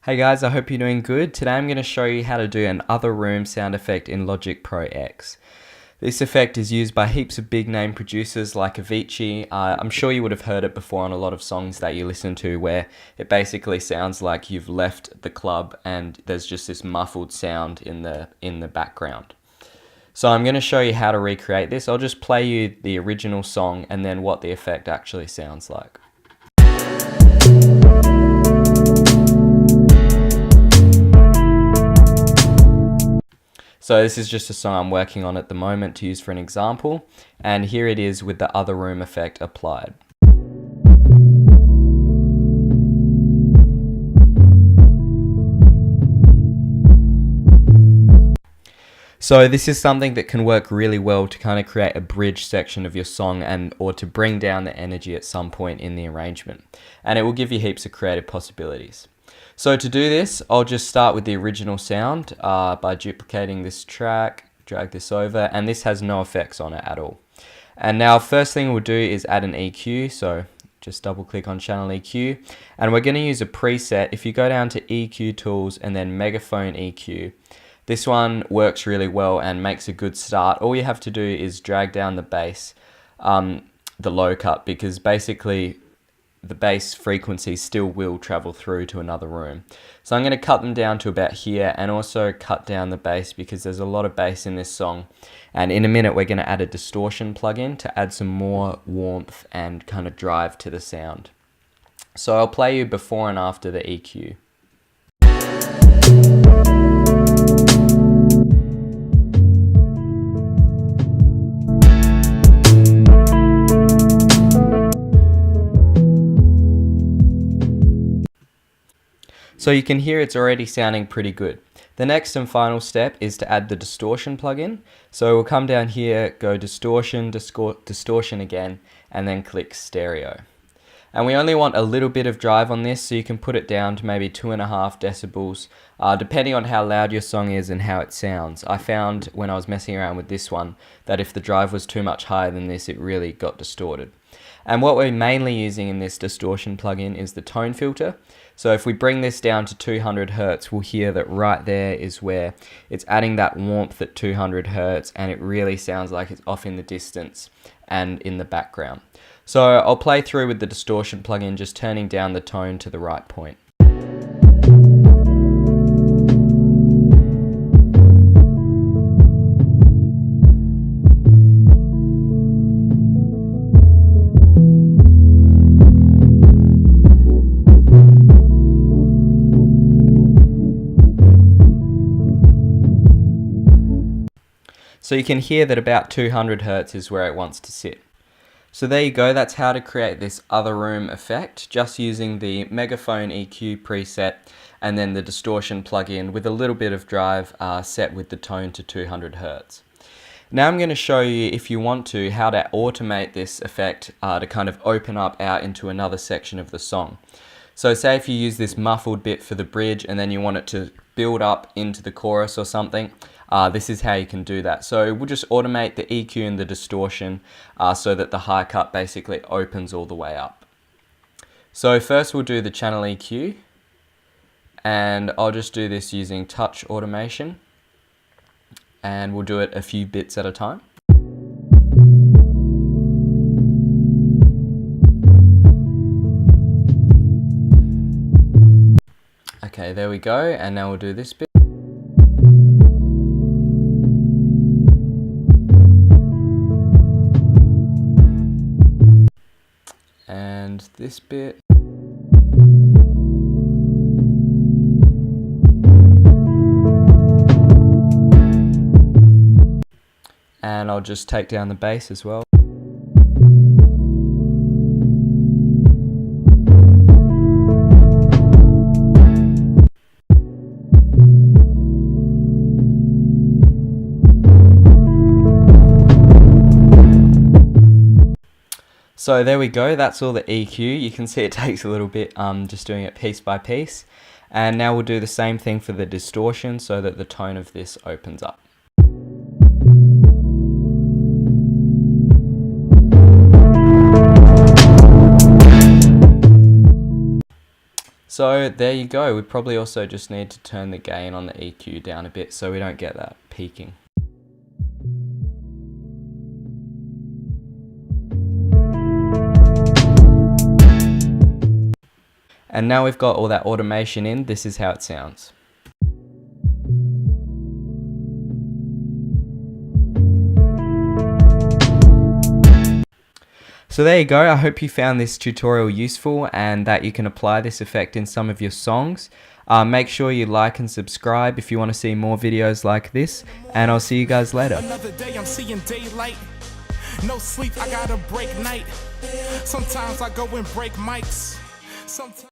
Hey guys, I hope you're doing good. Today I'm going to show you how to do an other room sound effect in Logic Pro X. This effect is used by heaps of big name producers like Avicii. I'm sure you would have heard it before on a lot of songs that you listen to where it basically sounds like you've left the club and there's just this muffled sound in the background. So I'm going to show you how to recreate this. I'll just play you the original song and then what the effect actually sounds like. So this is just a song I'm working on at the moment to use for an example, and here it is with the other room effect applied. So this is something that can work really well to kind of create a bridge section of your song or to bring down the energy at some point in the arrangement, and it will give you heaps of creative possibilities. So to do this, I'll just start with the original sound by duplicating this track, drag this over, and this has no effects on it at all. And now first thing we'll do is add an EQ, so just double click on channel EQ, and we're going to use a preset. If you go down to EQ tools and then megaphone EQ, this one works really well and makes a good start. All you have to do is drag down the bass, the low cut, because basically the bass frequency still will travel through to another room. So I'm going to cut them down to about here and also cut down the bass because there's a lot of bass in this song. And in a minute we're going to add a distortion plugin to add some more warmth and kind of drive to the sound. So I'll play you before and after the EQ. So you can hear it's already sounding pretty good. The next and final step is to add the distortion plugin. So we'll come down here, go distortion, distortion again, and then click stereo. And we only want a little bit of drive on this, so you can put it down to maybe 2.5 decibels, depending on how loud your song is and how it sounds. I found when I was messing around with this one that if the drive was too much higher than this, it really got distorted. And what we're mainly using in this distortion plugin is the tone filter. So if we bring this down to 200 hertz, we'll hear that right there is where it's adding that warmth at 200 hertz, and it really sounds like it's off in the distance and in the background. So I'll play through with the distortion plugin, just turning down the tone to the right point. So you can hear that about 200 hertz is where it wants to sit. So there you go, that's how to create this other room effect, just using the megaphone EQ preset and then the distortion plugin with a little bit of drive set with the tone to 200 hertz. Now I'm going to show you, if you want to, how to automate this effect to kind of open up out into another section of the song. So say if you use this muffled bit for the bridge and then you want it to build up into the chorus or something, this is how you can do that. So we'll just automate the EQ and the distortion so that the high cut basically opens all the way up. So first we'll do the channel EQ, and I'll just do this using touch automation, and we'll do it a few bits at a time. Okay, there we go, and now we'll do this bit. And this bit. And I'll just take down the bass as well. So there we go, that's all the EQ. You can see it takes a little bit just doing it piece by piece. And now we'll do the same thing for the distortion so that the tone of this opens up. So there you go. We probably also just need to turn the gain on the EQ down a bit so we don't get that peaking. And now we've got all that automation in, this is how it sounds. So there you go, I hope you found this tutorial useful and that you can apply this effect in some of your songs. Make sure you like and subscribe if you want to see more videos like this, and I'll see you guys later. Another day I'm seeing daylight. No sleep, I gotta break night. Sometimes I go and break mics. Sometimes